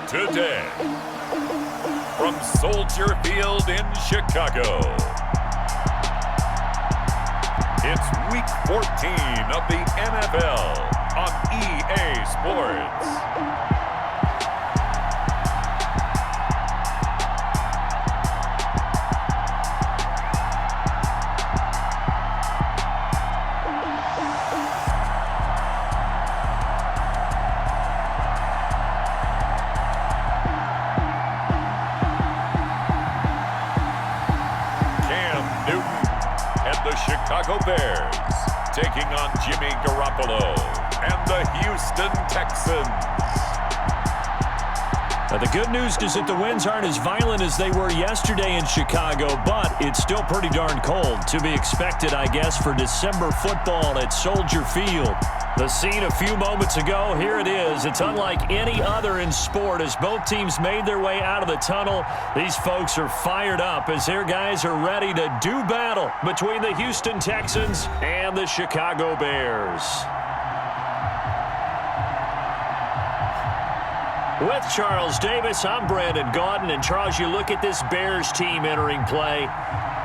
today, from Soldier Field in Chicago, it's Week 14 of the NFL on EA Sports. Chicago Bears taking on Jimmy Garoppolo and the Houston Texans. The good news is that the winds aren't as violent as they were yesterday in Chicago, but it's still pretty darn cold. To be expected, I guess, for December football at Soldier Field. The scene a few moments ago, here it is. It's unlike any other in sport as both teams made their way out of the tunnel. These folks are fired up as their guys are ready to do battle between the Houston Texans and the Chicago Bears. With Charles Davis, I'm Brandon Gaudin. And Charles, you look at this Bears team entering play.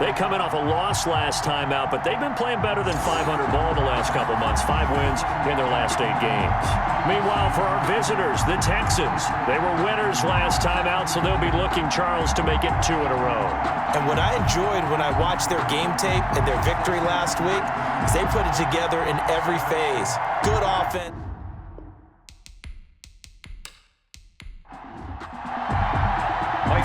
They come in off a loss last time out, but they've been playing better than 500 ball the last couple months. 5 wins in their last 8 games. Meanwhile, for our visitors, the Texans, they were winners last time out, so they'll be looking, Charles, to make it 2 in a row. And what I enjoyed when I watched their game tape and their victory last week is they put it together in every phase. Good offense.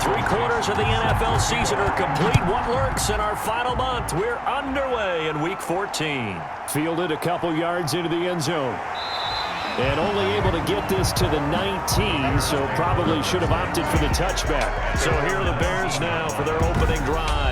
Three-quarters of the NFL season are complete. What lurks in our final month? We're underway in Week 14. Fielded a couple yards into the end zone. And only able to get this to the 19, so probably should have opted for the touchback. So here are the Bears now for their opening drive.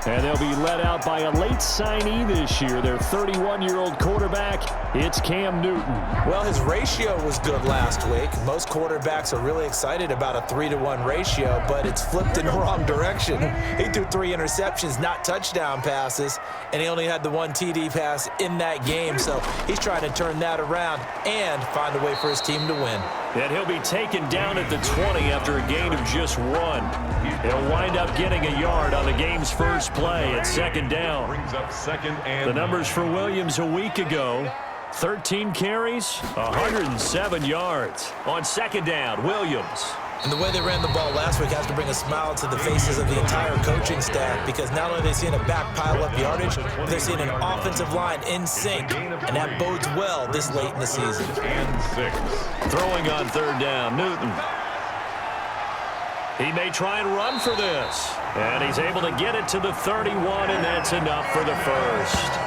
And they'll be led out by a late signee this year, their 31-year-old quarterback. It's Cam Newton. Well, his ratio was good last week. Most quarterbacks are really excited about a 3-to-1 ratio, but it's flipped in the wrong direction. He threw 3 interceptions, not touchdown passes, and he only had the 1 TD pass in that game. So he's trying to turn that around and find a way for his team to win. And he'll be taken down at the 20 after a gain of just 1. He'll wind up getting a yard on the game's first play at second down. Brings up second and the numbers for Williams a week ago. 13 carries, 107 yards. On second down, Williams. And the way they ran the ball last week has to bring a smile to the faces of the entire coaching staff, because not only are they seeing a back pile up yardage, but they're seeing an offensive line in sync, and that bodes well this late in the season. And 6. Throwing on third down, Newton. He may try and run for this. And he's able to get it to the 31, and that's enough for the first.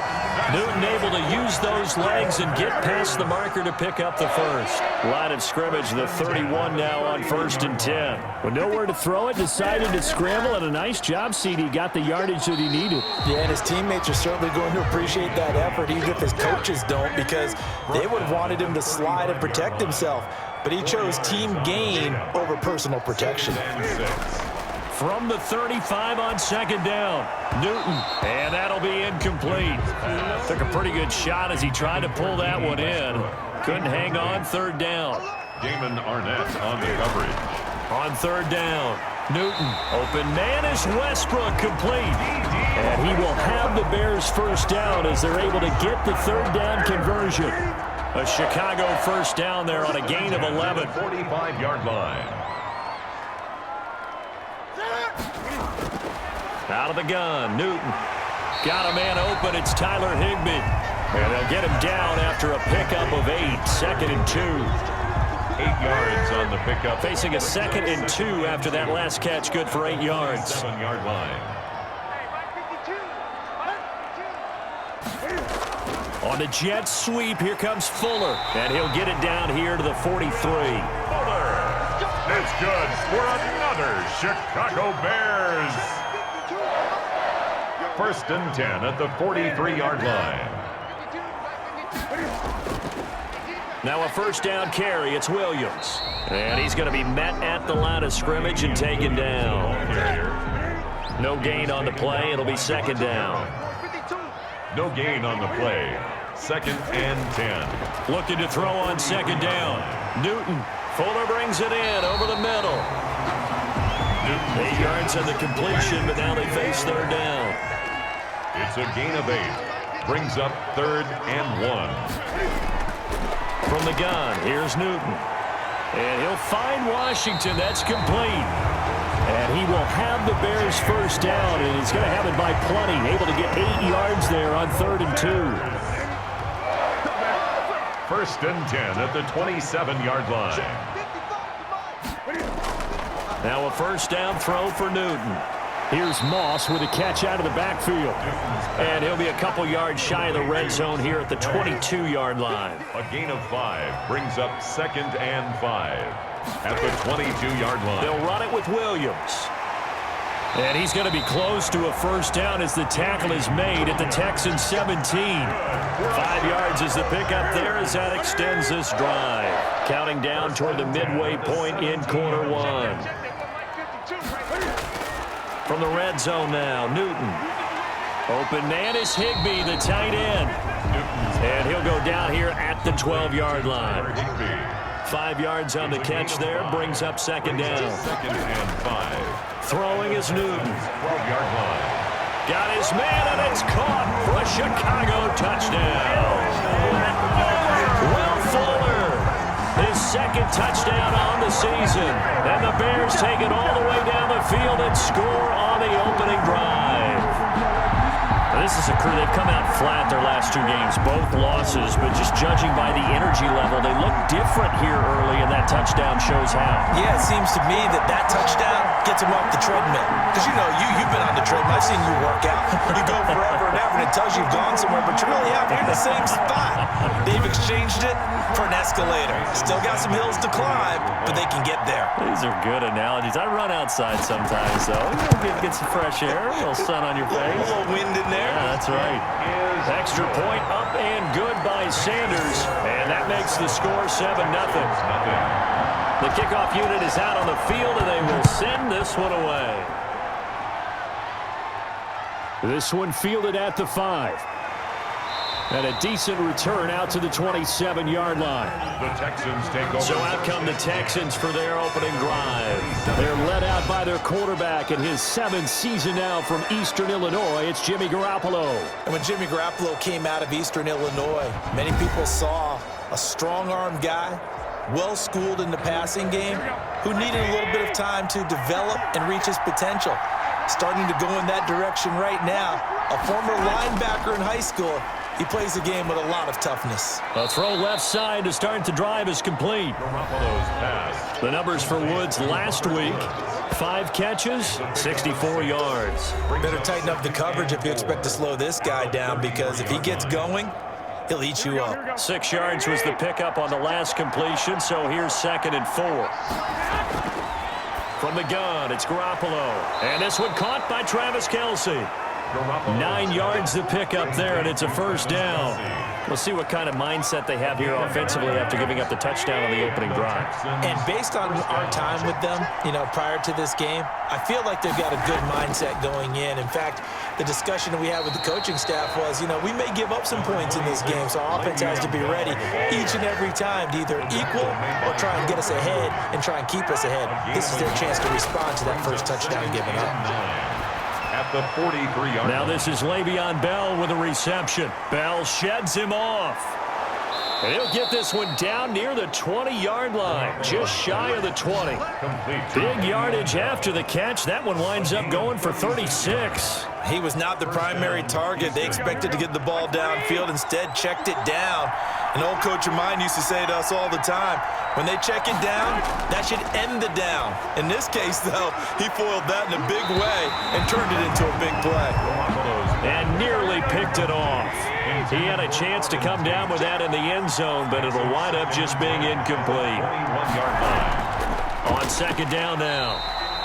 Newton able to use those legs and get past the marker to pick up the first. Line of scrimmage, the 31 now on 1st and 10. With nowhere to throw it, decided to scramble, and a nice job, CD. Got the yardage that he needed. Yeah, and his teammates are certainly going to appreciate that effort, even if his coaches don't, because they would have wanted him to slide and protect himself. But he chose team gain over personal protection. From the 35 on second down, Newton, and that'll be incomplete. Took a pretty good shot as he tried to pull that one in. Couldn't hang on third down. Damon Arnett on the coverage. On third down, Newton, open man is Westbrook, complete. And he will have the Bears first down as they're able to get the third down conversion. A Chicago first down there on a gain of 11. 45-yard line. Out of the gun, Newton. Got a man open, it's Tyler Higbee. And they'll get him down after a pickup of 8, 2nd and 2. 8 yards on the pickup. Facing a 2nd and 2 after that last catch, good for 8 yards. 7-yard line. On the jet sweep, here comes Fuller. And he'll get it down here to the 43. Fuller. That's good for another Chicago Bears. 1st and 10 at the 43-yard line. Now a first down carry, it's Williams. And he's going to be met at the line of scrimmage and taken down. No gain on the play, it'll be second down. No gain on the play. 2nd and 10. Looking to throw on second down. Newton Fuller brings it in over the middle. 8 yards on the completion, but now they face third down. It's a gain of 8. Brings up 3rd and 1. From the gun, here's Newton. And he'll find Washington. That's complete. And he will have the Bears first down, and he's going to have it by plenty. Able to get 8 yards there on 3rd and 2. 1st and 10 at the 27-yard line. Now a first down throw for Newton. Here's Moss with a catch out of the backfield. And he'll be a couple yards shy of the red zone here at the 22-yard line. A gain of 5 brings up 2nd and 5 at the 22-yard line. They'll run it with Williams. And he's going to be close to a first down as the tackle is made at the Texans 17. 5 yards is the pickup there as that extends this drive. Counting down toward the midway point in quarter 1. From the red zone now, Newton. Open man is Higbee, the tight end. And he'll go down here at the 12-yard line. 5 yards on the catch there, brings up 2nd down. 2nd and 5. Throwing is Newton. 12-yard line. Got his man, and it's caught for a Chicago touchdown. Will Fuller, his 2nd touchdown on the season. And the Bears take it all the way down the field and score on the opening drive. This is a crew. They've come out flat their last 2 games, both losses, but just judging by the energy level, they look different here early, and that touchdown shows how. Yeah, it seems to me that touchdown gets them off the treadmill. Because, you know, you've been on the treadmill. I've seen you work out. You go forever and ever, and it tells you you've gone somewhere, but you really haven't. You're in the same spot. They've exchanged it for an escalator. Still got some hills to climb, but they can get there. These are good analogies. I run outside sometimes, though. Get some fresh air, a little sun on your face. A little wind in there. Yeah, that's right. Extra point up and good by Sanders. And that makes the score 7-0. The kickoff unit is out on the field, and they will send this one away. This one fielded at the 5. And a decent return out to the 27-yard line. The Texans take over. So out come the Texans for their opening drive. They're led out by their quarterback in his 7th season now from Eastern Illinois. It's Jimmy Garoppolo. And when Jimmy Garoppolo came out of Eastern Illinois, many people saw a strong-armed guy, well-schooled in the passing game, who needed a little bit of time to develop and reach his potential. Starting to go in that direction right now. A former linebacker in high school. He plays the game with a lot of toughness. A throw left side to start the drive is complete. The numbers for Woods last week, 5 catches, 64 yards. Better tighten up the coverage if you expect to slow this guy down, because if he gets going, he'll eat you up. 6 yards was the pickup on the last completion, so here's 2nd and 4. From the gun, it's Garoppolo. And this one caught by Travis Kelce. 9 yards to pick up there, and it's a first down. We'll see what kind of mindset they have here offensively after giving up the touchdown on the opening drive. And based on our time with them, you know, prior to this game, I feel like they've got a good mindset going in. In fact, the discussion that we had with the coaching staff was, you know, we may give up some points in this game, so our offense has to be ready each and every time to either equal or try and get us ahead and try and keep us ahead. This is their chance to respond to that first touchdown given up. At the 43-yard Now this is Le'Veon Bell with a reception. Bell sheds him off. And he'll get this one down near the 20-yard line, just shy of the 20. Big yardage after the catch. That one winds up going for 36. He was not the primary target. They expected to get the ball downfield, instead checked it down. An old coach of mine used to say to us all the time, when they check it down, that should end the down. In this case, though, he foiled that in a big way and turned it into a big play. And nearly picked it off. He had a chance to come down with that in the end zone, but it'll wind up just being incomplete. On 2nd down now,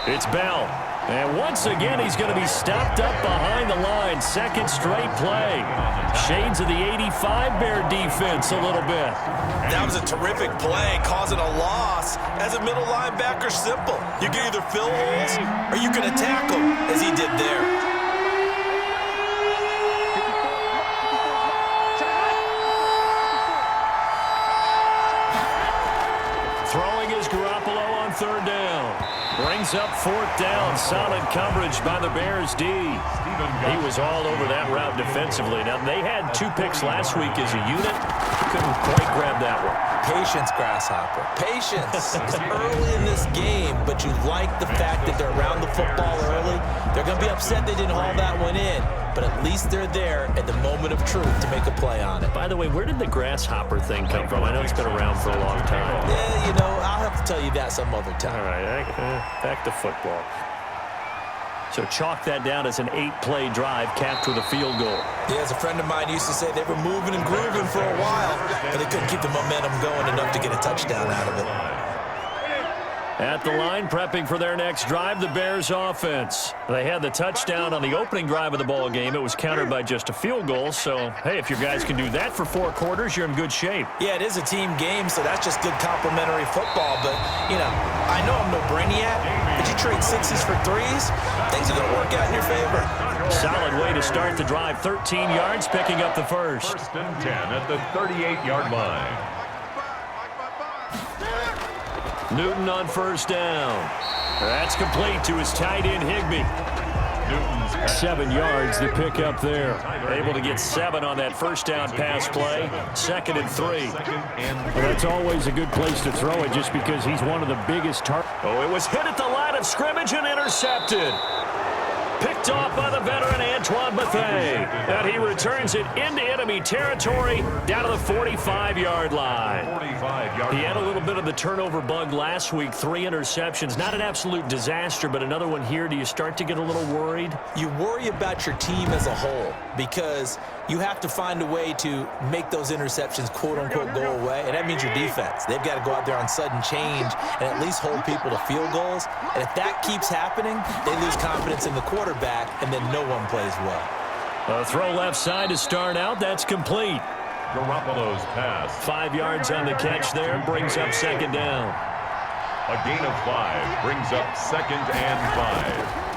it's Bell. And once again, he's going to be stopped up behind the line. 2nd straight play. Shades of the 85 Bear defense a little bit. That was a terrific play, causing a loss. As a middle linebacker, simple. You can either fill holes or you can attack them, as he did there. third down. Brings up fourth down. Solid coverage by the Bears D. He was all over that route defensively. Now, they had 2 picks last week as a unit. Couldn't quite grab that one. Patience, Grasshopper. Patience. It's early in this game, but you like the fact that they're around the football early. They're going to be upset they didn't haul that one in, but at least they're there at the moment of truth to make a play on it. By the way, where did the grasshopper thing come from? I know it's been around for a long time. Yeah, you know, I'll have to tell you that some other time. All right, back to football. So chalk that down as an 8-play drive capped with a field goal. Yeah, as a friend of mine used to say, they were moving and grooving for a while, but they couldn't keep the momentum going enough to get a touchdown out of it. At the line, prepping for their next drive, the Bears offense. They had the touchdown on the opening drive of the ball game. It was countered by just a field goal. So, hey, if your guys can do that for 4 quarters, you're in good shape. Yeah, it is a team game, so that's just good complimentary football. But, you know, I know I'm no brainiac, but you trade 6s for 3s, things are going to work out in your favor. Solid way to start the drive. 13 yards, picking up the first. First and 10 at the 38-yard line. Newton on first down. That's complete to his tight end, Higbee. 7 yards to pick up there. Able to get 7 on that first down pass play. 2nd and 3. Well, that's always a good place to throw it just because he's one of the biggest targets. Oh, it was hit at the line of scrimmage and intercepted. Picked off by the veteran Antoine Bethea. And he returns it into enemy territory down to the 45-yard line. He had a little bit of the turnover bug last week. 3 interceptions. Not an absolute disaster, but another one here. Do you start to get a little worried? You worry about your team as a whole because you have to find a way to make those interceptions, quote-unquote, go away, and that means your defense. They've got to go out there on sudden change and at least hold people to field goals. And if that keeps happening, they lose confidence in the quarterback, and then no one plays well. A throw left side to start out. That's complete. Garoppolo's pass. 5 yards on the catch there. Brings up 2nd down. A gain of 5 brings up 2nd and 5.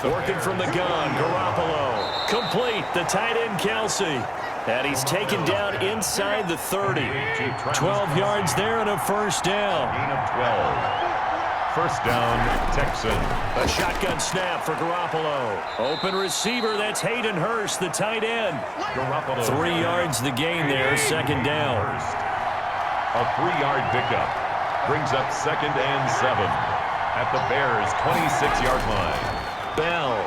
Working from the gun, Garoppolo. Complete, the tight end, Kelsey. And he's taken down inside the 30. 12 yards there and a first down. Gain of 12. First down, Texans. A shotgun snap for Garoppolo. Open receiver, that's Hayden Hurst, the tight end. Garoppolo. 3 yards the gain there, 2nd down. A 3-yard pickup brings up 2nd and 7 at the Bears' 26-yard line. Bell.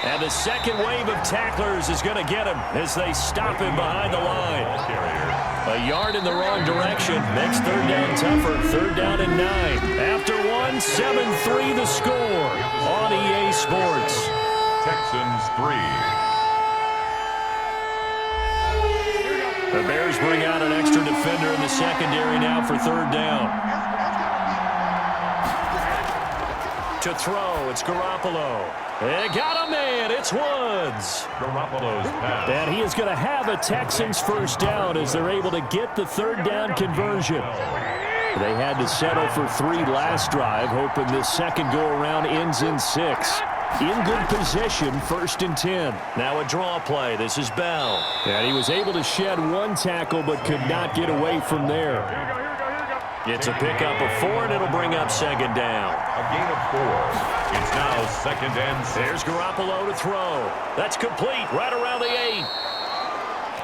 And the second wave of tacklers is going to get him as they stop him behind the line. A yard in the wrong direction. Makes 3rd down tougher. 3rd down and 9. After 1, 7-3 the score on EA Sports. Texans 3. The Bears bring out an extra defender in the secondary now for 3rd down. To throw, it's Garoppolo. They got a man, it's Woods. Garoppolo's pass. And he is going to have a Texans first down as they're able to get the 3rd down conversion. They had to settle for 3 last drive, hoping this second go-around ends in 6. In good position, 1st and 10. Now a draw play. This is Bell. And he was able to shed 1 tackle but could not get away from there. It's a pickup of 4, and it'll bring up 2nd down. A gain of 4. It's now 2nd and 6. There's Garoppolo to throw. That's complete right around the 8.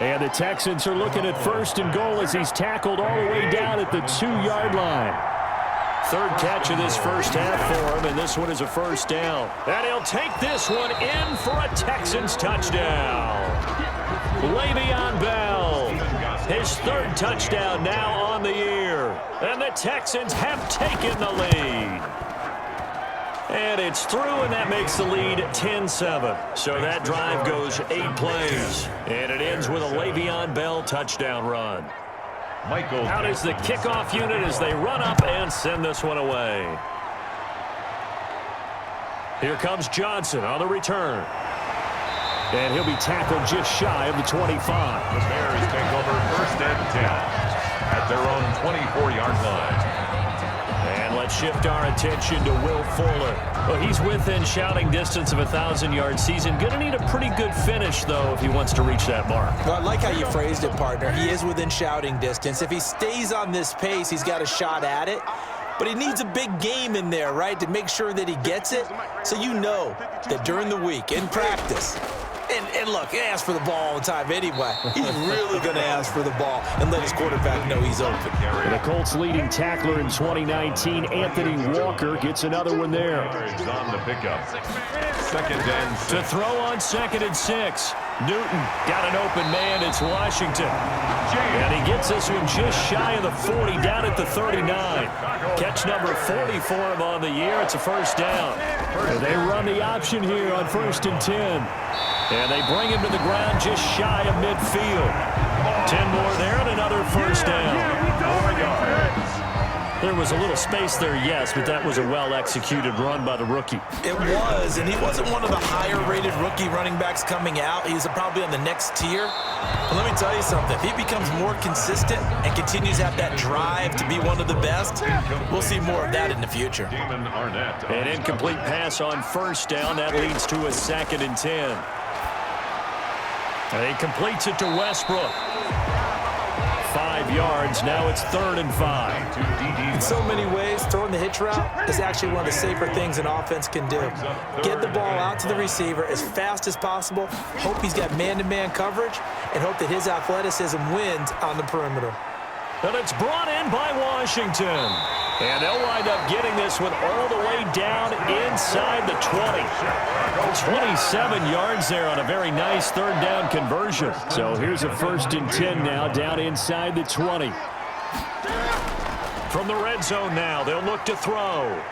And the Texans are looking at 1st and goal as he's tackled all the way down at the 2-yard line. 3rd catch of this first half for him, and this one is a first down. And he'll take this one in for a Texans touchdown. Le'Veon Bell, his 3rd touchdown now on the year. And the Texans have taken the lead. And it's through, and that makes the lead 10-7. So that drive goes 8 plays. And it ends with a Le'Veon Bell touchdown run. Michael. Out is the kickoff unit as they run up and send this one away. Here comes Johnson on the return. And he'll be tackled just shy of the 25. The Bears take over 1st and 10 at their own 24-yard line. And let's shift our attention to Will Fuller. Well, he's within shouting distance of a 1,000-yard season. Going to need a pretty good finish, though, if he wants to reach that mark. Well, I like how you phrased it, partner. He is within shouting distance. If he stays on this pace, he's got a shot at it. but he needs a big game in there, right, to make sure that he gets it. So you know that during the week, in practice, and look, he asks for the ball all the time anyway. He's really going to ask for the ball and let his quarterback know he's open. The Colts' leading tackler in 2019, Anthony Walker, gets another one there. On the pickup. Second and 6. To throw on 2nd and 6. Newton got an open man. It's Washington. And he gets this one just shy of the 40, down at the 39. Catch number 40 for him on the year. It's a first down. They run the option here on 1st and 10. And they bring him to the ground just shy of midfield. 10 more there and another first down. 4 yards. There was a little space there, yes, but that was a well-executed run by the rookie. It was, and he wasn't one of the higher-rated rookie running backs coming out. He's probably on the next tier. But let me tell you something. If he becomes more consistent and continues to have that drive to be one of the best, we'll see more of that in the future. An incomplete pass on first down. That leads to a 2nd and 10. And he completes it to Westbrook. 5 yards. Now it's 3rd and 5. In so many ways, throwing the hitch route is actually one of the safer things an offense can do. Get the ball out to the receiver as fast as possible, hope he's got man-to-man coverage, and hope that his athleticism wins on the perimeter. And it's brought in by Washington. And they'll wind up getting this one all the way down inside the 20. 27 yards there on a very nice 3rd down conversion. So here's a 1st and 10 now, down inside the 20. From the red zone now, they'll look to throw.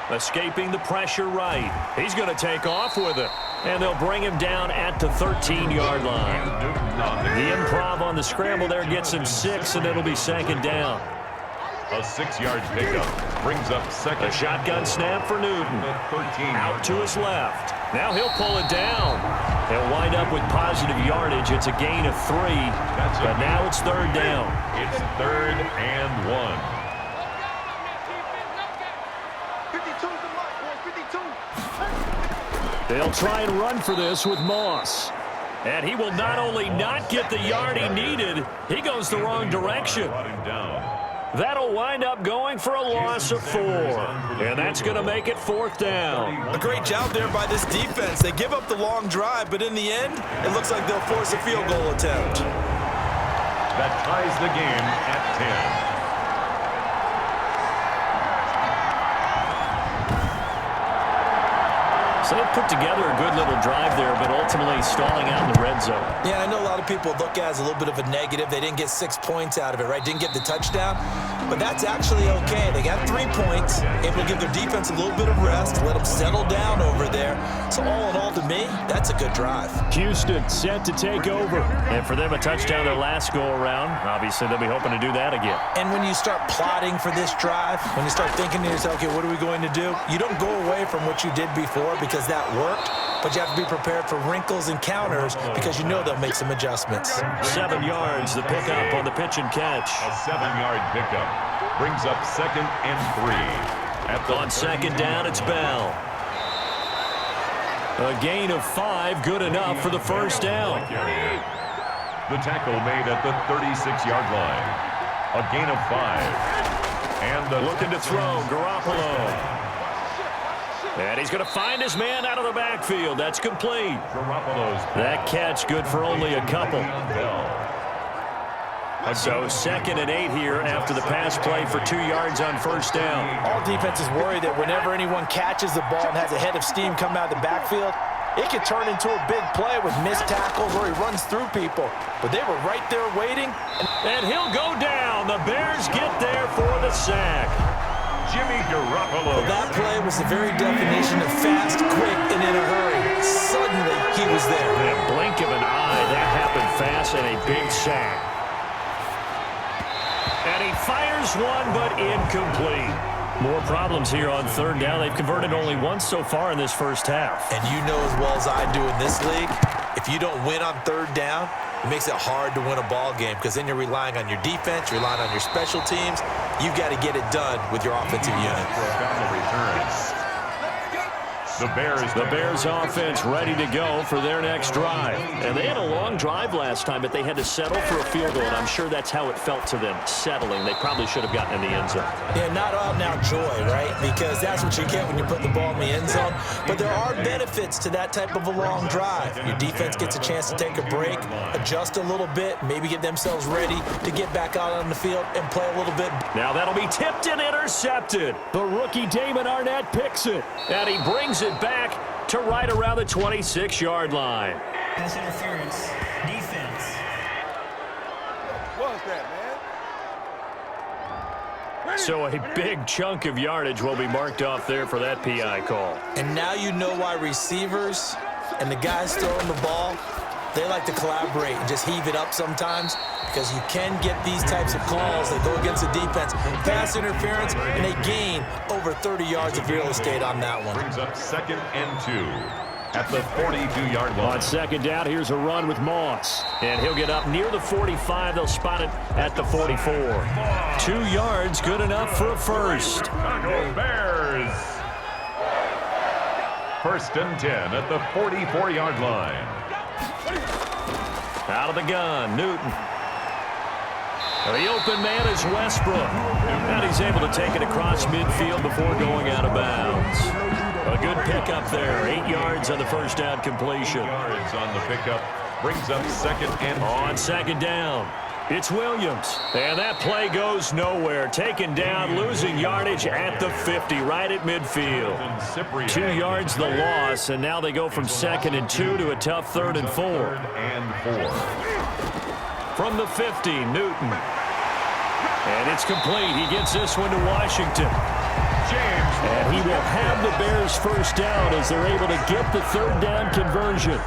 Escaping the pressure right. He's going to take off with it. And they'll bring him down at the 13-yard line. The improv on the scramble there gets him 6, and it'll be 2nd down. A 6-yard pickup brings up 2nd. A shotgun snap for Newton. Out to his left. Now he'll pull it down. He'll wind up with positive yardage. It's a gain of 3, but now it's 3rd down. It's 3rd and 1. They'll try and run for this with Moss. And he will not only not get the yard he needed, he goes the wrong direction. That'll wind up going for a loss of 4. And that's going to make it 4th down. A great job there by this defense. They give up the long drive, but in the end, it looks like they'll force a field goal attempt. That ties the game at 10. So they put together a good little drive there, but ultimately stalling out in the red zone. Yeah, I know a lot of people look at it as a little bit of a negative. They didn't get 6 points out of it, right? Didn't get the touchdown. But that's actually okay. They got 3 points, able to give their defense a little bit of rest, let them settle down over there. So all in all, to me, that's a good drive. Houston set to take over. And for them, a touchdown their last go-around. Obviously, they'll be hoping to do that again. And when you start plotting for this drive, when you start thinking to yourself, okay, what are we going to do? You don't go away from what you did before because that worked, but you have to be prepared for wrinkles and counters because you know they'll make some adjustments. 7 yards, the pickup on the pitch and catch. A 7-yard pickup brings up 2nd and 3. On 2nd down, it's Bell. A gain of 5, good enough for the first down. The tackle made at the 36-yard line. A gain of 5. And looking to throw, Garoppolo. And he's going to find his man out of the backfield. That's complete. That catch good for only a couple. So 2nd and 8 here after the pass play for 2 yards on first down. All defenses worry that whenever anyone catches the ball and has a head of steam come out of the backfield, it could turn into a big play with missed tackles or he runs through people. But they were right there waiting. And he'll go down. The Bears get there for the sack. Jimmy Garoppolo. Well, that play was the very definition of fast, quick, and in a hurry. Suddenly, he was there. In a blink of an eye, that happened fast and a big sack. And he fires one, but incomplete. More problems here on 3rd down. They've converted only once so far in this first half. And you know as well as I do in this league, if you don't win on 3rd down, it makes it hard to win a ball game because then you're relying on your defense, you're relying on your special teams. You've got to get it done with your offensive unit. The Bears offense ready to go for their next drive. And they had a long drive last time, but they had to settle for a field goal, and I'm sure that's how it felt to them, settling. They probably should have gotten in the end zone. Yeah, not out now joy, right? Because that's what you get when you put the ball in the end zone. But there are benefits to that type of a long drive. Your defense gets a chance to take a break, adjust a little bit, maybe get themselves ready to get back out on the field and play a little bit. Now that'll be tipped and intercepted. The rookie Damon Arnett picks it. And he brings it back to right around the 26-yard line. Pass interference, defense. What was that, man? So a big chunk of yardage will be marked off there for that PI call. And now you know why receivers and the guys throwing the ball, they like to collaborate and just heave it up sometimes, because you can get these types of calls that go against the defense. Pass interference, and they gain over 30 yards of real estate on that one. Brings up 2nd and 2 at the 42-yard line. On second down, here's a run with Moss. And he'll get up near the 45. They'll spot it at the 44. 2 yards, good enough for a first. Chicago Bears. 1st and 10 at the 44-yard line. Out of the gun, Newton. The open man is Westbrook. And he's able to take it across midfield before going out of bounds. A good pickup there. 8 yards on the first down completion. 8 yards on the pickup. Brings up 2nd and 2. On second down, it's Williams. And that play goes nowhere. Taken down, losing yardage at the 50, right at midfield. 2 yards the loss, and now they go from 2nd and 2 to a tough 3rd and 4. 3rd and 4. From the 50, Newton. And it's complete. He gets this one to Washington. And he will have the Bears first down as they're able to get the 3rd down conversion.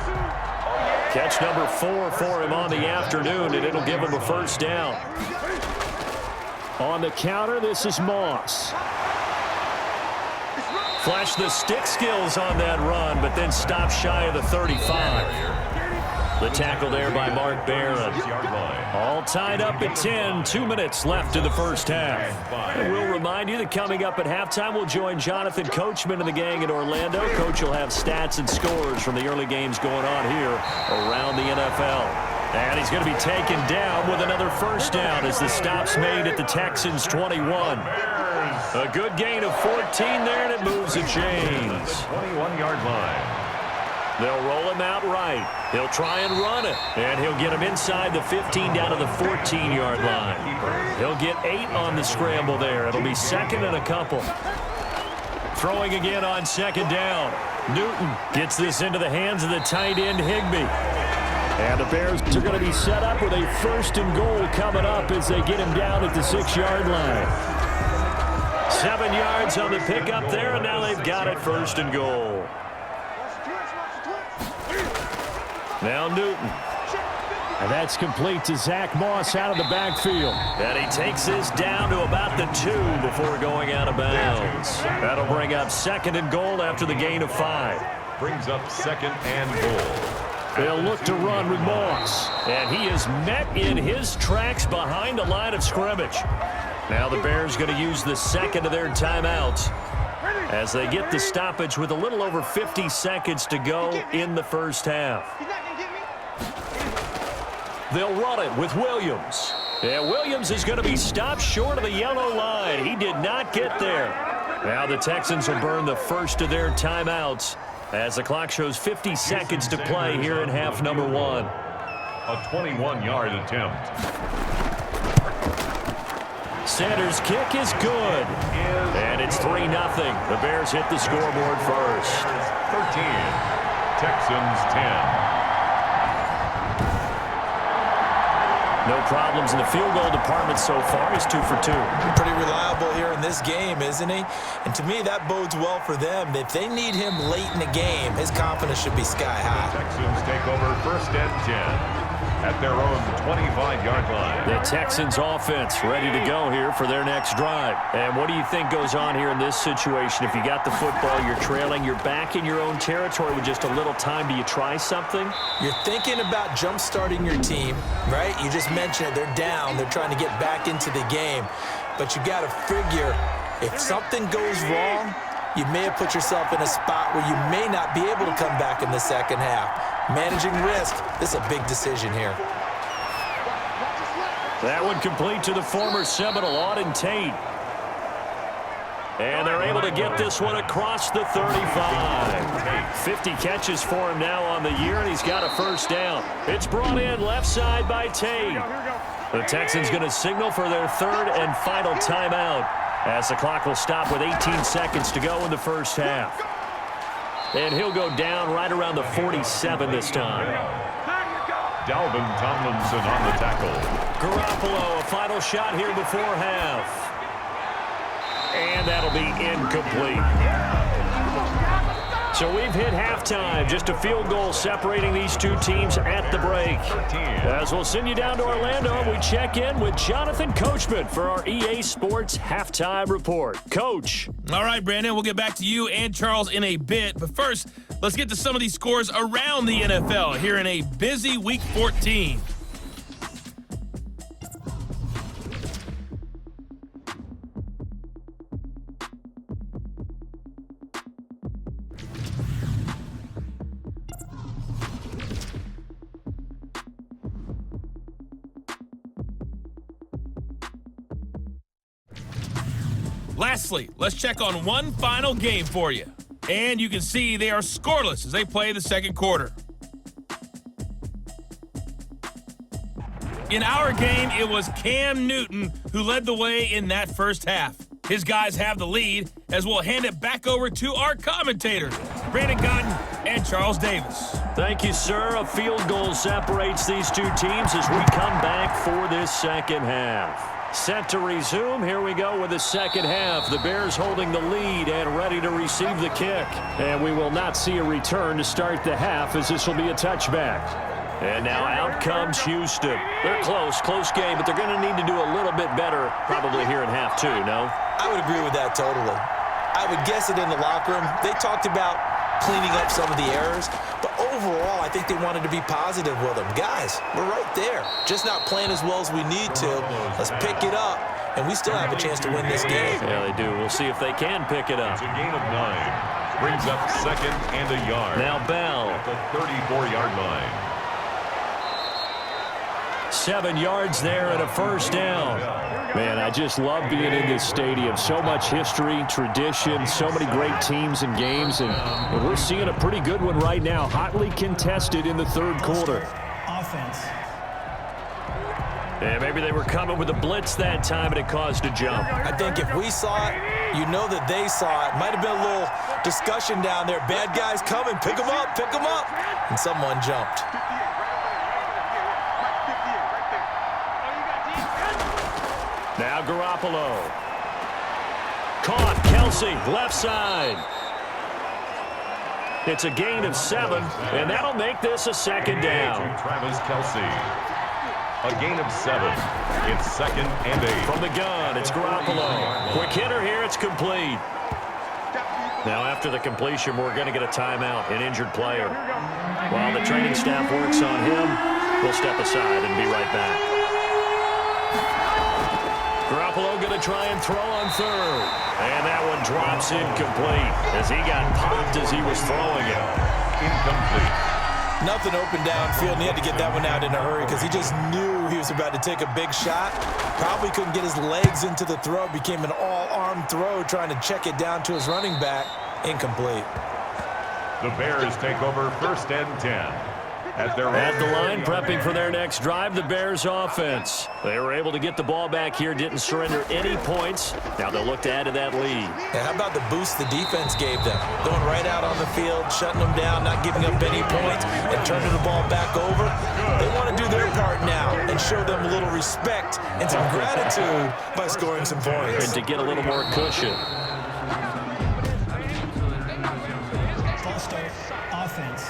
Catch number 4 for him on the afternoon, and it'll give him a first down. On the counter, this is Moss. Flash the stick skills on that run, but then stop shy of the 35. The tackle there by Mark Barron. All tied up at 10. 2 minutes left in the first half. And we'll remind you that coming up at halftime, we'll join Jonathan Coachman and the gang in Orlando. Coach will have stats and scores from the early games going on here around the NFL. And he's going to be taken down with another first down as the stop's made at the Texans' 21. A good gain of 14 there, and it moves the chains. 21-yard line. They'll roll him out right. He'll try and run it. And he'll get him inside the 15 down to the 14-yard line. He'll get 8 on the scramble there. It'll be 2nd and a couple. Throwing again on second down. Newton gets this into the hands of the tight end, Higbee. And the Bears are going to be set up with a 1st and goal coming up as they get him down at the 6-yard line. 7 yards on the pickup there, and now they've got it 1st and goal. Now Newton. And that's complete to Zach Moss out of the backfield. And he takes this down to about the 2 before going out of bounds. That'll bring up 2nd and goal after the gain of 5. Brings up 2nd and goal. They'll look to run with Moss. And he is met in his tracks behind the line of scrimmage. Now the Bears going to use the 2nd of their timeouts as they get the stoppage with a little over 50 seconds to go in the first half. They'll run it with Williams. And Williams is going to be stopped short of the yellow line. He did not get there. Now the Texans will burn the first of their timeouts as the clock shows 50 seconds to play here in half number 1. A 21-yard attempt. Sanders' kick is good. And it's 3-0. The Bears hit the scoreboard first. 13. Texans 10. No problems in the field goal department so far. He's 2 for 2. Pretty reliable here in this game, isn't he? And to me, that bodes well for them. If they need him late in the game, his confidence should be sky high. Texans take over 1st and 10 at their own 25-yard line. The Texans offense ready to go here for their next drive. And what do you think goes on here in this situation? If you got the football, you're trailing, you're back in your own territory with just a little time. Do you try something? You're thinking about jump-starting your team, right? You just mentioned it. They're down. They're trying to get back into the game. But you got to figure, if something goes wrong, you may have put yourself in a spot where you may not be able to come back in the second half. Managing risk, this is a big decision here. That one complete to the former Seminole, Auden Tate. And they're able to get this one across the 35. 50 catches for him now on the year, and he's got a first down. It's brought in left side by Tate. The Texans going to signal for their third and final timeout as the clock will stop with 18 seconds to go in the first half. And he'll go down right around the 47 this time. Dalvin Tomlinson on the tackle. Garoppolo, a final shot here before half. And that'll be incomplete. So we've hit halftime. Just a field goal separating these two teams at the break. As we'll send you down to Orlando, we check in with Jonathan Coachman for our EA Sports Halftime Report. Coach. All right, Brandon, we'll get back to you and Charles in a bit. But first, let's get to some of these scores around the NFL here in a busy Week 14. Lastly, let's check on one final game for you. And you can see they are scoreless as they play the second quarter. In our game, it was Cam Newton who led the way in that first half. His guys have the lead as we'll hand it back over to our commentators, Brandon Cotton and Charles Davis. Thank you, sir. A field goal separates these two teams as we come back for this second half. Set to resume. Here we go with the second half. The Bears holding the lead and ready to receive the kick. And we will not see a return to start the half as this will be a touchback. And now out comes Houston. They're close game, but they're going to need to do a little bit better probably here in half two, no? I would agree with that totally. I would guess it in the locker room. They talked about cleaning up some of the errors, but overall, I think they wanted to be positive with them. Guys, we're right there. Just not playing as well as we need to. Let's pick it up, and we still have a chance to win this game. Yeah, they do. We'll see if they can pick it up. It's a gain of 9. Brings up second and a yard. Now Bell. At the 34-yard line. 7 yards there and a first down. Man, I just love being in this stadium. So much history, tradition, so many great teams and games, and we're seeing a pretty good one right now. Hotly contested in the third quarter. Offense. And maybe they were coming with a blitz that time, and it caused a jump. I think if we saw it, you know that they saw it. Might have been a little discussion down there. Bad guys coming. Pick them up. And someone jumped. Now Garoppolo. Caught. Kelsey, left side. It's a gain of 7, and that'll make this a second down. Travis Kelsey. A gain of 7. It's second and 8. From the gun, it's Garoppolo. Quick hitter here, it's complete. Now after the completion, we're going to get a timeout, an injured player. While the training staff works on him, we'll step aside and be right back. Garoppolo going to try and throw on third. And that one drops incomplete as he got popped as he was throwing it. Incomplete. Nothing open downfield, and he had to get that one out in a hurry because he just knew he was about to take a big shot. Probably couldn't get his legs into the throw. Became an all-arm throw trying to check it down to his running back. Incomplete. The Bears take over first and 10. At the line, prepping for their next drive, the Bears offense. They were able to get the ball back here, didn't surrender any points. Now they'll look to add to that lead. And how about the boost the defense gave them? Going right out on the field, shutting them down, not giving up any points, and turning the ball back over. They want to do their part now and show them a little respect and some gratitude by scoring some points. And to get a little more cushion. False start. Offense.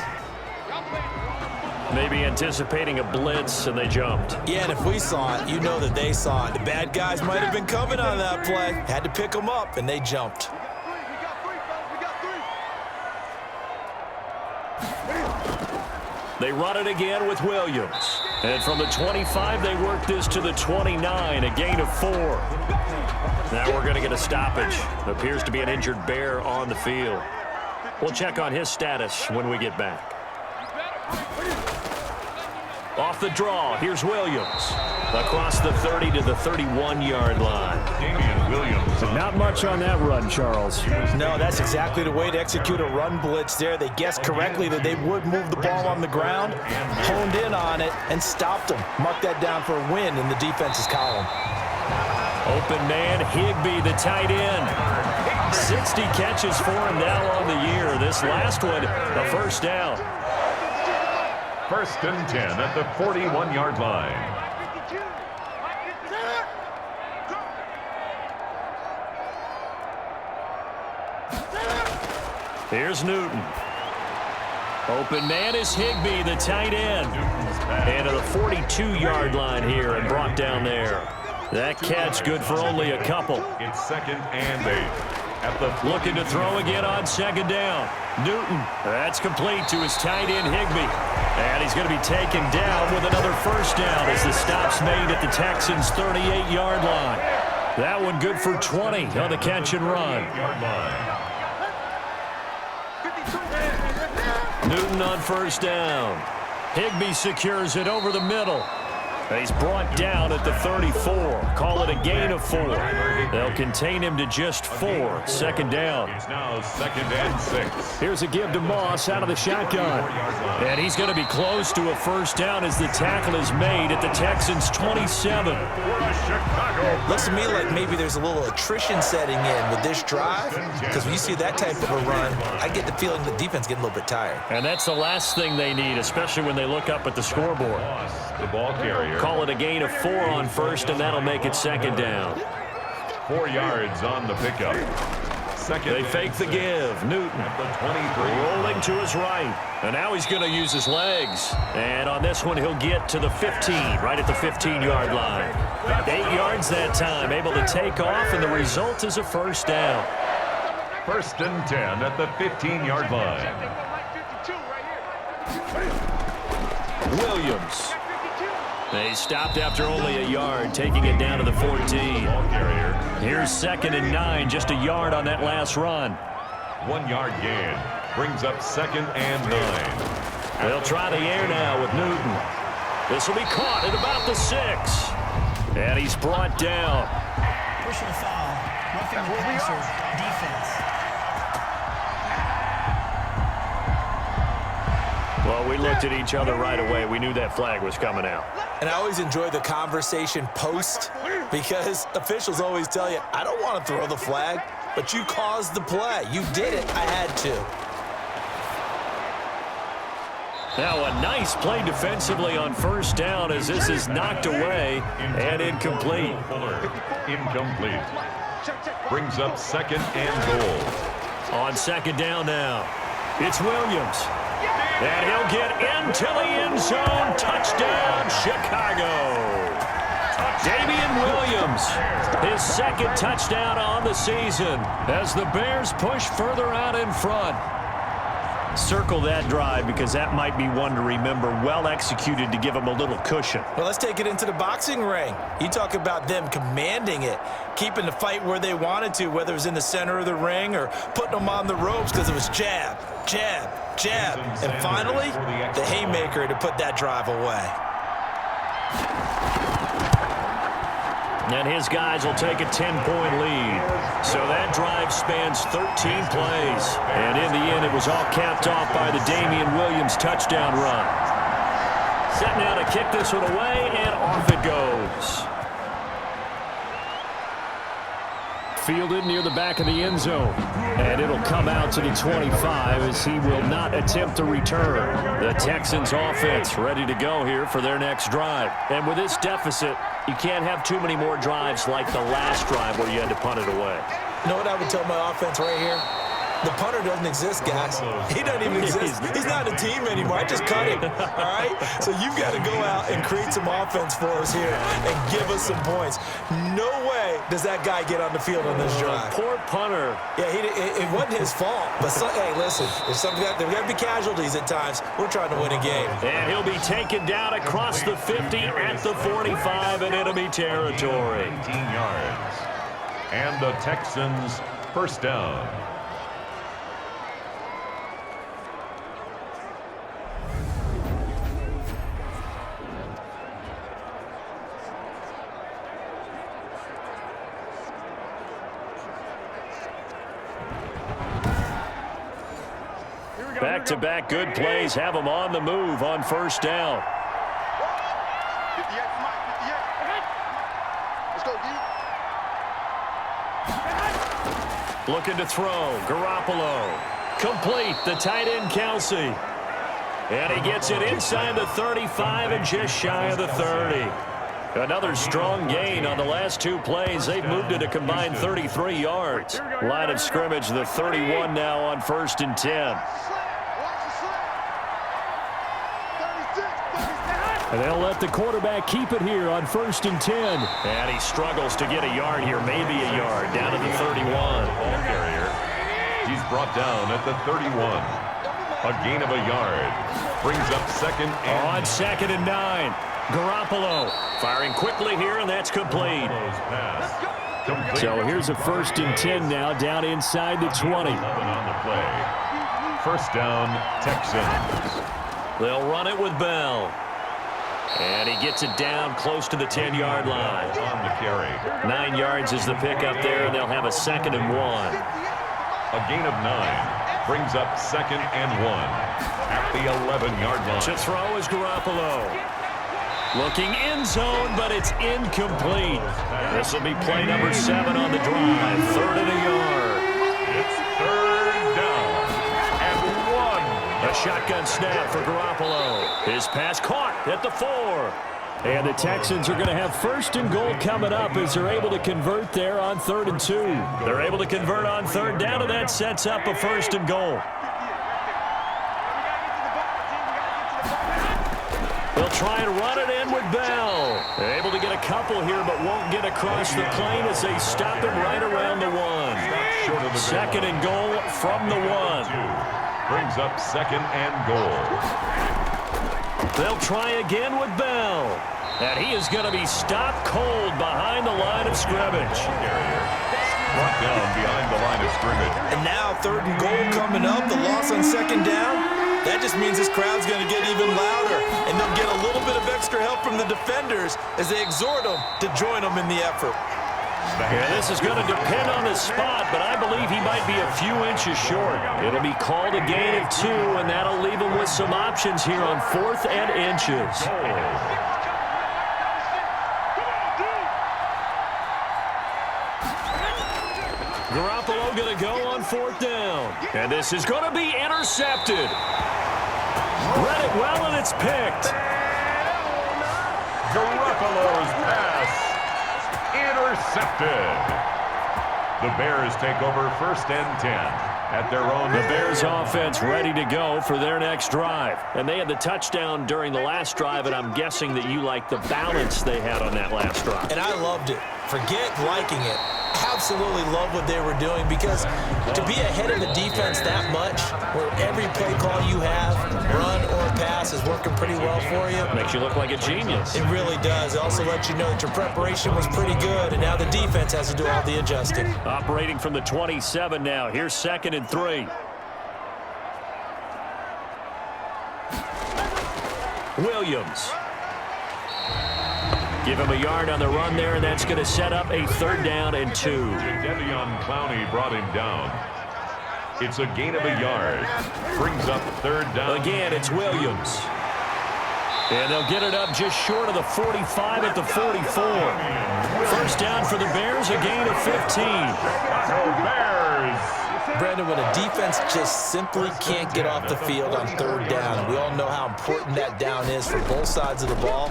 Maybe anticipating a blitz, and they jumped. Yeah, and if we saw it, you know that they saw it. The bad guys might have been coming on that play. Had to pick them up, and they jumped. They run it again with Williams. And from the 25, they work this to the 29, a gain of 4. Now we're going to get a stoppage. Appears to be an injured Bear on the field. We'll check on his status when we get back. Off the draw, here's Williams. Across the 30 to the 31-yard line. Damian Williams. Not much on that run, Charles. No, that's exactly the way to execute a run blitz there. They guessed correctly that they would move the ball on the ground, honed in on it, and stopped them. Mark that down for a win in the defense's column. Open man, Higbee, the tight end. 60 catches for him now on the year. This last one, a first down. First and 10 at the 41-yard line. Here's Newton. Open man is Higbee, the tight end. And to the 42-yard line here and brought down there. That catch good for only a couple. It's second and 8. At the Looking to throw again on second down. Newton, that's complete to his tight end Higbee. And he's going to be taken down with another first down as the stop's made at the Texans' 38-yard line. That one good for 20 on the catch and run. Newton on first down. Higbee secures it over the middle. He's brought down at the 34. Call it a gain of 4. They'll contain him to just 4. Second down. It's now second and 6. Here's a give to Moss out of the shotgun. And he's going to be close to a first down as the tackle is made at the Texans' 27. Looks to me like maybe there's a little attrition setting in with this drive, because when you see that type of a run, I get the feeling the defense getting a little bit tired. And that's the last thing they need, especially when they look up at the scoreboard. The ball carrier. Call it a gain of 4 on first, and that'll make it second down. 4 yards on the pickup. Second. They fake the give. Newton At the 23. rolling to his right. And now he's going to use his legs. And on this one, he'll get to the 15, right at the 15-yard line. 8 yards that time, able to take off, and the result is a first down. First and 10 at the 15-yard line. Williams. They stopped after only a yard, taking it down to the 14. Ball carrier. Here's second and 9, just a yard on that last run. 1 yard gain. Brings up second and 9. They'll try the air now with Newton. This will be caught at about the 6. And he's brought down. Personal foul. Roughing the passer. Defense. Well, we looked at each other right away. We knew that flag was coming out. And I always enjoy the conversation post, because officials always tell you, I don't want to throw the flag, but you caused the play. You did it. I had to. Now a nice play defensively on first down as this is knocked away and incomplete. Incomplete. Brings up second and goal. On second down now, it's Williams. And he'll get into the end zone. Touchdown, Chicago. Damian Williams, his second touchdown on the season as the Bears push further out in front. Circle that drive because that might be one to remember. Well executed to give them a little cushion. Well, let's take it into the boxing ring. You talk about them commanding it, keeping the fight where they wanted to, whether it was in the center of the ring or putting them on the ropes because it was jab, jab, jab. And finally, the haymaker to put that drive away. And his guys will take a 10-point lead. So that drive spans 13 plays. And in the end, it was all capped off by the Damian Williams touchdown run. Setting out to kick this one away, and off it goes. Fielded near the back of the end zone. And it'll come out to the 25 as he will not attempt to return. The Texans offense ready to go here for their next drive. And with this deficit, you can't have too many more drives like the last drive where you had to punt it away. You know what I would tell my offense right here? The punter doesn't exist, guys. He doesn't even exist. He's not a team anymore. I just cut him, all right? So you've got to go out and create some offense for us here and give us some points. No way does that guy get on the field on this drive. Poor punter. Yeah, it wasn't his fault. But, hey, listen, there's got to be casualties at times. We're trying to win a game. And he'll be taken down across the 50 at the 45 in enemy territory. 19 yards. And the Texans first down. Back-to-back good plays have them on the move on first down. 58, let's go, D. Looking to throw. Garoppolo. Complete. The tight end, Kelsey. And he gets it inside the 35 and just shy of the 30. Another strong gain on the last two plays. They've moved it a combined 33 yards. Line of scrimmage, the 31 now on 1st and 10. And they'll let the quarterback keep it here on 1st and 10. And he struggles to get a yard here, maybe a yard, down to the 31. Ball carrier. He's brought down at the 31. A gain of a yard. Brings up second and... On 2nd and 9. Garoppolo firing quickly here, and that's complete. So here's a 1st and 10 now, down inside the 20. 11 on the play. First down, Texans. They'll run it with Bell. And he gets it down close to the 10-yard line. On the carry. 9 yards is the pickup there, and they'll have a 2nd and 1. A gain of 9. Brings up 2nd and 1. At the 11-yard line. To throw is Garoppolo. Looking end zone, but it's incomplete. This will be play number 7 on the drive. 3rd and a yard. It's 3rd down and 1. A shotgun snap for Garoppolo. His pass caught at the 4. And the Texans are going to have 1st and goal coming up as they're able to convert there on 3rd and 2. They're able to convert on 3rd down, and that sets up a 1st and goal. They'll try and run it in with Bell. They're able to get a couple here, but won't get across the plane as they stop him right around the 1. 2nd and goal from the 1. Brings up 2nd and goal. They'll try again with Bell. And he is going to be stopped cold behind the line of scrimmage. Brought down behind the line of scrimmage. And now 3rd and goal coming up. The loss on 2nd down. That just means this crowd's going to get even louder. And they'll get a little bit of extra help from the defenders as they exhort them to join them in the effort. Yeah, this is going to depend on the spot, but I believe he might be a few inches short. It'll be called a gain of 2, and that'll leave him with some options here on 4th and inches. Garoppolo going to go on 4th down. And this is going to be intercepted. Read it well, and it's picked. Garoppolo's pass intercepted. The Bears take over 1st and 10 at their own. The Bears offense ready to go for their next drive. And they had the touchdown during the last drive, and I'm guessing that you like the balance they had on that last drive. And I loved it. Forget liking it. Absolutely love what they were doing, because to be ahead of the defense that much, where every play call you have, run or pass, is working pretty well for you. Makes you look like a genius. It really does. It also lets you know that your preparation was pretty good, and now the defense has to do all the adjusting. Operating from the 27 now. Here's 2nd and 3. Williams. Give him a yard on the run there, and that's going to set up a 3rd down and 2. Devion Clowney brought him down. It's a gain of a yard. Brings up 3rd down. Again, it's Williams. And they'll get it up just short of the 45 at the 44. 1st down for the Bears, a gain of 15. Bears. Brandon, when a defense just simply can't get off the field on 3rd down, we all know how important that down is for both sides of the ball.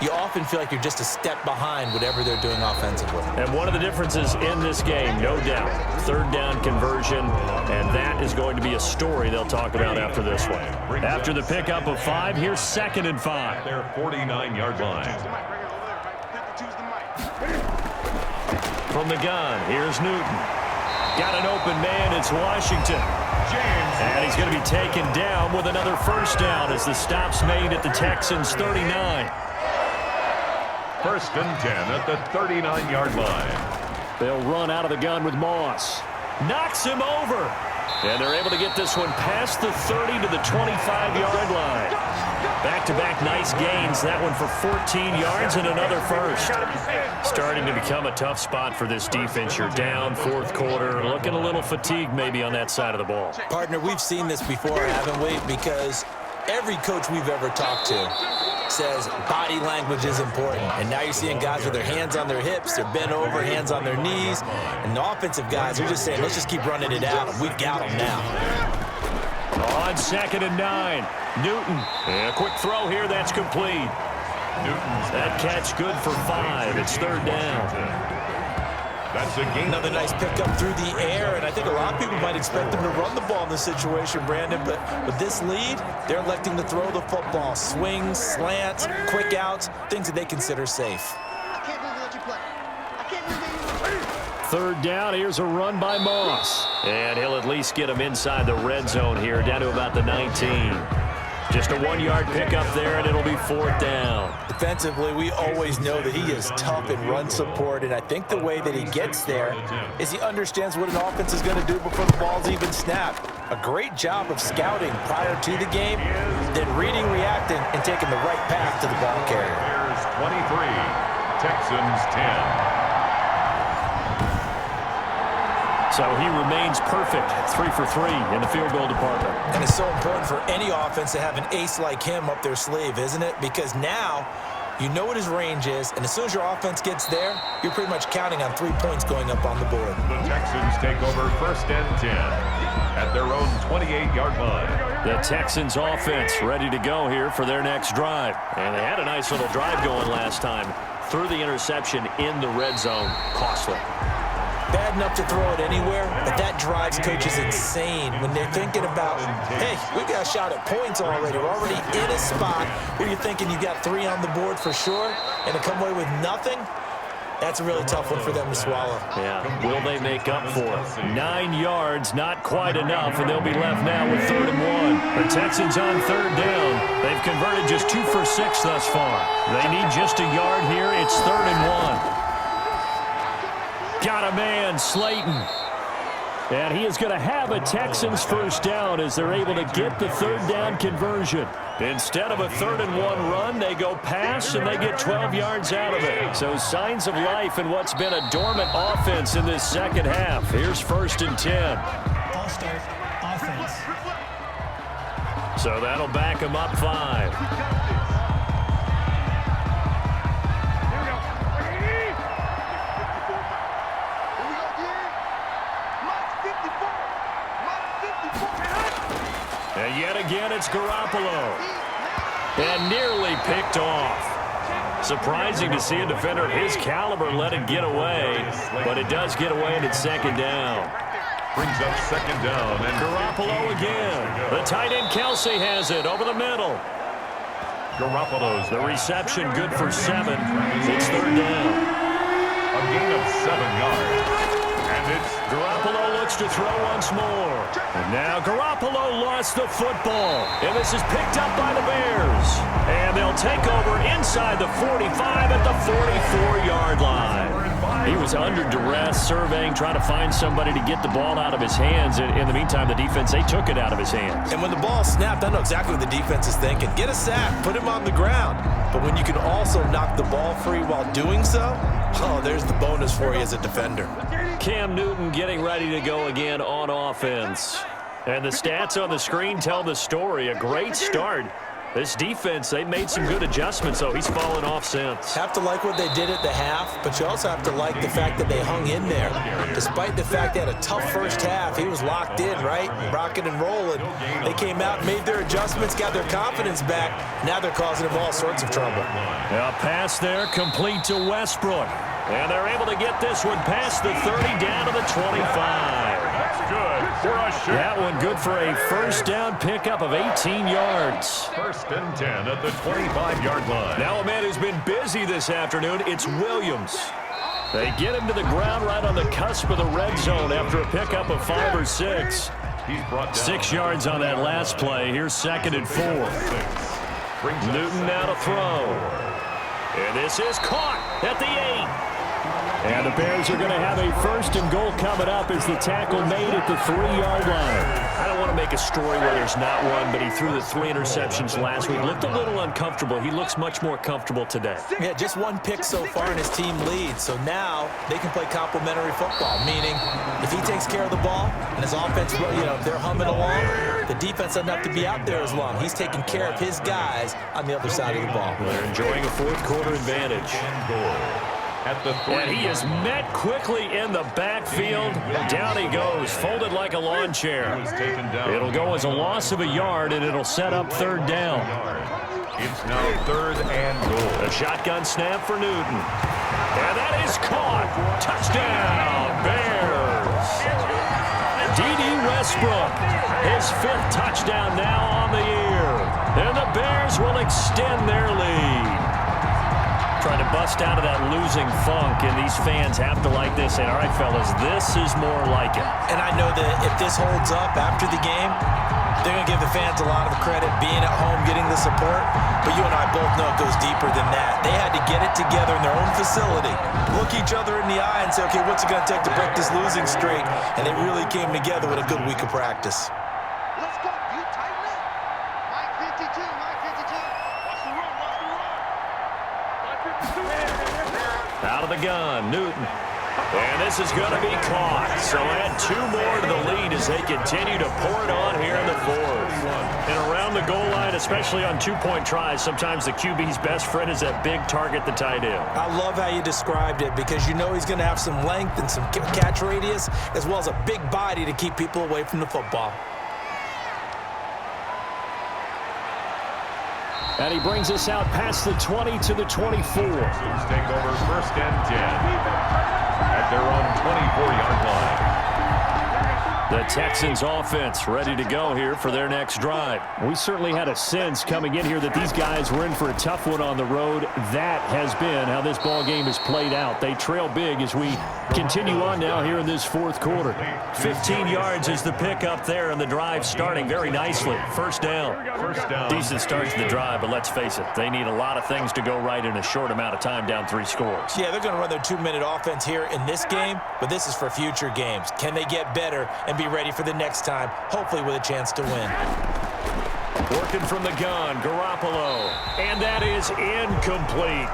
you often feel like you're just a step behind whatever they're doing offensively. And one of the differences in this game, no doubt, third down conversion, and that is going to be a story they'll talk about after this one. After the pickup of 5, here's 2nd and 5. Their 49-yard line. From the gun, here's Newton. Got an open man, it's Washington. And he's going to be taken down with another first down as the stop's made at the Texans' 39. 1st and 10 at the 39-yard line. They'll run out of the gun with Moss. Knocks him over. And they're able to get this one past the 30 to the 25-yard line. Back-to-back nice gains. That one for 14 yards and another first. Starting to become a tough spot for this defense. You're down, 4th quarter. Looking a little fatigued maybe on that side of the ball. Partner, we've seen this before, haven't we? Because every coach we've ever talked to says body language is important. And now you're seeing guys with their hands on their hips, they're bent over, hands on their knees. And the offensive guys are just saying, let's just keep running it out. We've got them now. On 2nd and 9, Newton. And a quick throw here, that's complete. That catch good for 5. It's 3rd down. That's a gain. Another nice pickup through the air, and I think a lot of people might expect them to run the ball in this situation, Brandon, but with this lead, they're electing to throw the football. Swings, slants, quick outs, things that they consider safe. I can't believe they let you play. I can't believe they 3rd down, here's a run by Moss. And he'll at least get him inside the red zone here, down to about the 19. Just a 1-yard pickup there, and it'll be 4th down. Defensively, we always know that he is tough in run support, and I think the way that he gets there is he understands what an offense is going to do before the ball's even snapped. A great job of scouting prior to the game, then reading, reacting, and taking the right path to the ball carrier. Bears 23, Texans 10. So he remains perfect, 3 for 3 in the field goal department. And it's so important for any offense to have an ace like him up their sleeve, isn't it? Because now you know what his range is, and as soon as your offense gets there, you're pretty much counting on 3 points going up on the board. The Texans take over 1st and 10 at their own 28-yard line. The Texans offense ready to go here for their next drive. And they had a nice little drive going last time. Threw the interception in the red zone. Costly. Bad enough to throw it anywhere, but that drives coaches insane when they're thinking about, hey, we've got a shot at points already. We're already in a spot where you're thinking you got 3 on the board for sure, and to come away with nothing, that's a really tough one for them to swallow. Yeah, will they make up for it? 9 yards, not quite enough, and they'll be left now with 3rd and 1. The Texans on 3rd down. They've converted just 2 for 6 thus far. They need just a yard here. It's 3rd and 1. Got a man, Slayton. And he is going to have a Texans first down as they're able to get the 3rd down conversion. Instead of a 3rd and 1 run, they go pass and they get 12 yards out of it. So signs of life in what's been a dormant offense in this second half. Here's 1st and 10. Ball start, offense. So that'll back him up 5. And yet again, it's Garoppolo. And nearly picked off. Surprising to see a defender of his caliber let it get away, but it does get away and it's 2nd down. Brings up 2nd down. And Garoppolo again. The tight end Kelsey has it over the middle. Garoppolo's The reception good for 7. It's 3rd down. a gain of 7 yards. And it's Garoppolo looks to throw once more. And now Garoppolo lost the football. And this is picked up by the Bears. And they'll take over inside the 45 at the 44-yard line. He was under duress, surveying, trying to find somebody to get the ball out of his hands. In the meantime, the defense, they took it out of his hands. And when the ball snapped, I know exactly what the defense is thinking. Get a sack, put him on the ground. But when you can also knock the ball free while doing so, oh, there's the bonus for you as a defender. Cam Newton getting ready to go again on offense. And the stats on the screen tell the story. A great start This defense, they made some good adjustments, so he's fallen off since. Have to like what they did at the half, but you also have to like the fact that they hung in there. Despite the fact they had a tough first half, he was locked in, right? Rocking and rolling. They came out, made their adjustments, got their confidence back. Now they're causing him all sorts of trouble. A pass there, complete to Westbrook. And they're able to get this one past the 30, down to the 25. Good for a shot. That one good for a first down pickup of 18 yards. First and 10 at the 25-yard line. Now a man who's been busy this afternoon, it's Williams. They get him to the ground right on the cusp of the red zone after a pickup of 5 or 6. He's brought down 6 yards on that last play. Here's 2nd and 4. Newton now to throw. And this is caught at the 8. And the Bears are going to have a 1st and goal coming up as the tackle made at the 3-yard line. I don't want to make a story where there's not one, but he threw the 3 interceptions last week. Looked a little uncomfortable. He looks much more comfortable today. Yeah, just 1 pick so far and his team leads. So now they can play complementary football, meaning if he takes care of the ball and his offense, they're humming along, the defense doesn't have to be out there as long. He's taking care of his guys on the other side of the ball. They're enjoying a 4th quarter advantage. at the 3. And he is met quickly in the backfield. Down he goes, folded like a lawn chair. It'll go as a loss of a yard, and it'll set up 3rd down. It's now 3rd and goal. A shotgun snap for Newton. And that is caught. Touchdown, Bears. D.D. Westbrook, his 5th touchdown now on the year. And the Bears will extend their lead. Trying to bust out of that losing funk, and these fans have to like this. And all right, fellas, this is more like it. And I know that if this holds up after the game, they're going to give the fans a lot of credit being at home, getting the support. But you and I both know it goes deeper than that. They had to get it together in their own facility, look each other in the eye and say, okay, what's it going to take to break this losing streak? And they really came together with a good week of practice. Let's go. You tighten it. Mike 52. Mike 52. Watch the run. Watch the run. Mike 52. Out of the gun, Newton. And this is going to be caught. So add 2 more to the lead as they continue to pour it on here in the 4th. And around the goal line, especially on 2-point tries, sometimes the QB's best friend is that big target, the tight end. I love how you described it because you know he's going to have some length and some catch radius as well as a big body to keep people away from the football. And he brings us out past the 20 to the 24. Take over 1st and 10 at their own 24-yard line. The Texans offense ready to go here for their next drive. We certainly had a sense coming in here that these guys were in for a tough one on the road. That has been how this ball game has played out. They trail big as we continue on now here in this 4th quarter. 15 yards is the pickup there, and the drive starting very nicely. First down. Decent start to the drive, but let's face it, they need a lot of things to go right in a short amount of time down 3 scores. Yeah, they're going to run their 2-minute offense here in this game, but this is for future games. Can they get better and be ready for the next time, hopefully with a chance to win? Working from the gun, Garoppolo. And that is incomplete.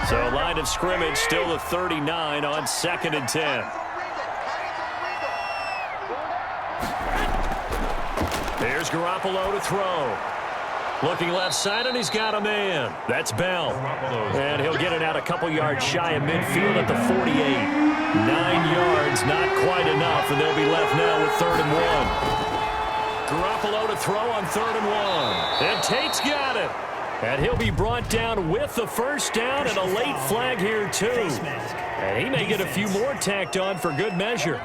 So line of scrimmage still the 39 on 2nd and 10. There's Garoppolo to throw. Looking left side, and he's got a man. That's Bell. And he'll get it out a couple yards shy of midfield at the 48. 9 yards, not quite enough, and they'll be left now with 3rd and 1. Garoppolo to throw on 3rd and 1. And Tate's got it. And he'll be brought down with the first down and a late flag here, too. And he may get a few more tacked on for good measure.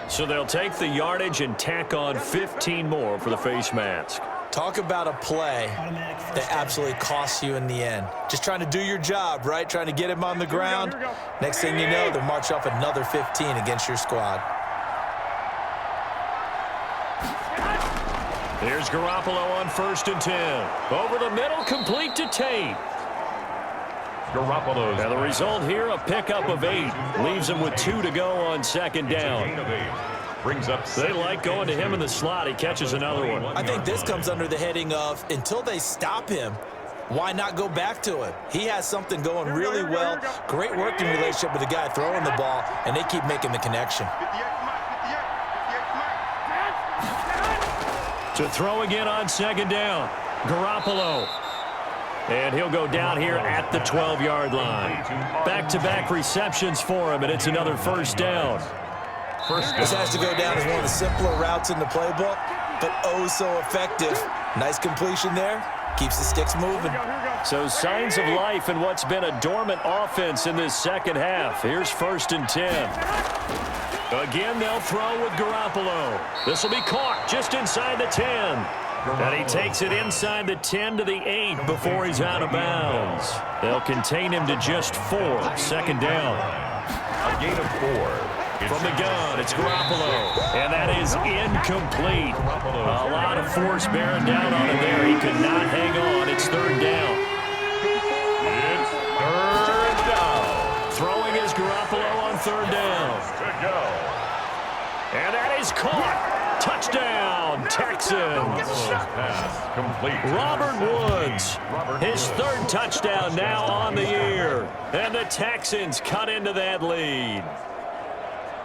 So they'll take the yardage and tack on 15 more for the face mask. Talk about a play that absolutely costs you in the end. Just trying to do your job, right? Trying to get him on the ground. Next thing you know, they'll march off another 15 against your squad. Here's Garoppolo on 1st and 10. Over the middle, complete to Tate. Garoppolo's Now the result here, a pickup of 8. Leaves him with 2 to go on 2nd down. brings up. They like going to him in the slot. He catches another one. I think this comes under the heading of until they stop him, why not go back to it? He has something going really well. Great working relationship with the guy throwing the ball, and they keep making the connection. To throw again on second down. Garoppolo. And he'll go down here at the 12-yard line. Back-to-back receptions for him, and it's another first down. This has to go down as one of the simpler routes in the playbook, but oh so effective. Nice completion there. Keeps the sticks moving. So signs of life in what's been a dormant offense in this second half. Here's 1st and 10. Again, they'll throw with Garoppolo. This will be caught just inside the 10. And he takes it inside the 10 to the 8 before he's out of bounds. They'll contain him to just 4. 2nd down. A gain of 4. From the gun, it's Garoppolo. And that is incomplete. A lot of force bearing down on him there. He could not hang on. It's 3rd down. It's 3rd down. Throwing is Garoppolo on 3rd down. And that is caught. Touchdown, Texans. Pass complete. Robert Woods, his 3rd touchdown now on the year. And the Texans cut into that lead.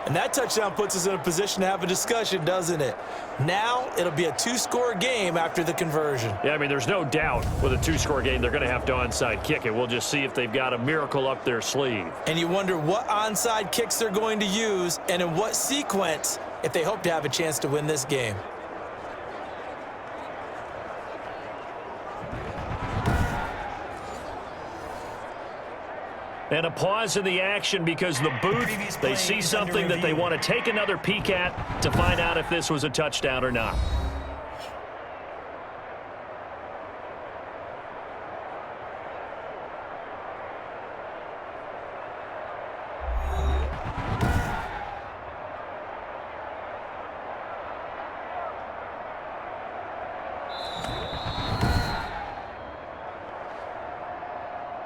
And that touchdown puts us in a position to have a discussion, doesn't it? Now it'll be a 2-score game after the conversion. Yeah, I mean, there's no doubt with a 2-score game they're going to have to onside kick it. We'll just see if they've got a miracle up their sleeve. And you wonder what onside kicks they're going to use and in what sequence if they hope to have a chance to win this game. And a pause in the action because the booth, they see something that they want to take another peek at to find out if this was a touchdown or not.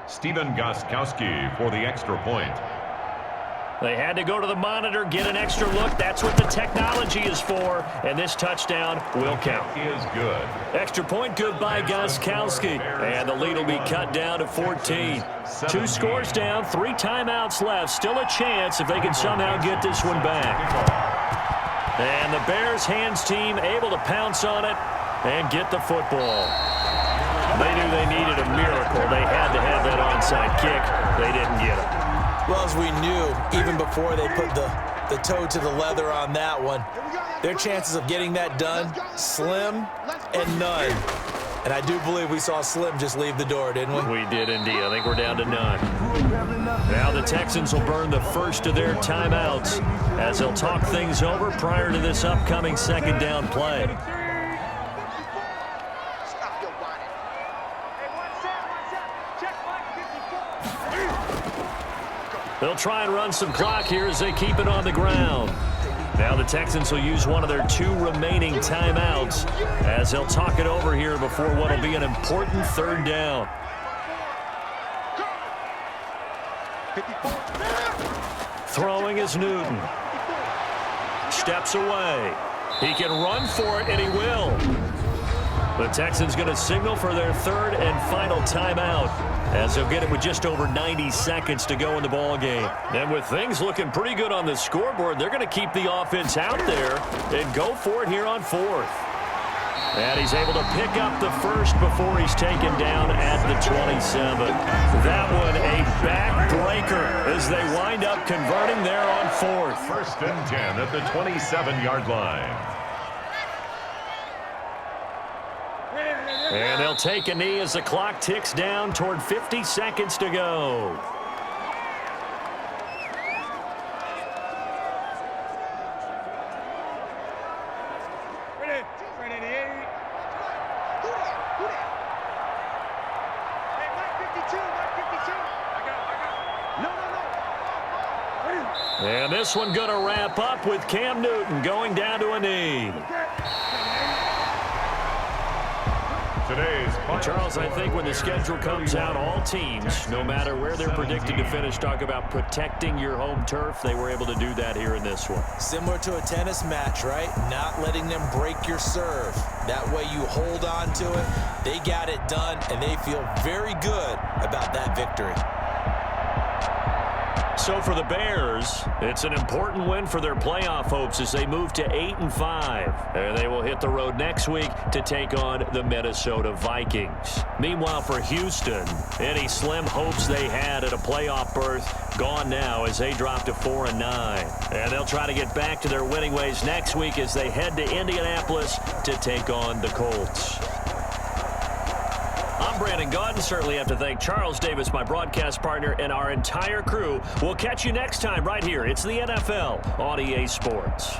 Steven Gostkowski for the extra point. They had to go to the monitor, get an extra look. That's what the technology is for. And this touchdown will count. Is good. Extra point good by Gostkowski. And the lead will be cut down to 14. 2 scores down, 3 timeouts left. Still a chance if they can somehow get this one back. And the Bears hands team able to pounce on it and get the football. They knew they needed a miracle. They had to have that onside kick. They didn't get it. Well, as we knew, even before they put the toe to the leather on that one, their chances of getting that done, slim and none. And I do believe we saw Slim just leave the door, didn't we? We did indeed. I think we're down to none. Now the Texans will burn the first of their timeouts as they'll talk things over prior to this upcoming 2nd down play. They'll try and run some clock here as they keep it on the ground. Now the Texans will use one of their 2 remaining timeouts as they'll talk it over here before what will be an important 3rd down. Throwing is Newton. Steps away. He can run for it, and he will. The Texans going to signal for their 3rd and final timeout as they'll get it with just over 90 seconds to go in the ball game. And with things looking pretty good on the scoreboard, they're going to keep the offense out there and go for it here on 4th. And he's able to pick up the first before he's taken down at the 27. That one a backbreaker as they wind up converting there on 4th. 1st and 10 at the 27-yard line. And they'll take a knee as the clock ticks down toward 50 seconds to go. And this one going to wrap up with Cam Newton going down to a knee. Well, Charles, I think when the schedule comes out, all teams, no matter where they're predicted to finish, talk about protecting your home turf. They were able to do that here in this one. Similar to a tennis match, right? Not letting them break your serve. That way you hold on to it. They got it done, and they feel very good about that victory. So for the Bears, it's an important win for their playoff hopes as they move to 8-5. And they will hit the road next week to take on the Minnesota Vikings. Meanwhile, for Houston, any slim hopes they had at a playoff berth gone now as they drop to 4-9. And they'll try to get back to their winning ways next week as they head to Indianapolis to take on the Colts. I'm Brandon Gaudin. Certainly have to thank Charles Davis, my broadcast partner, and our entire crew. We'll catch you next time right here. It's the NFL on EA Sports.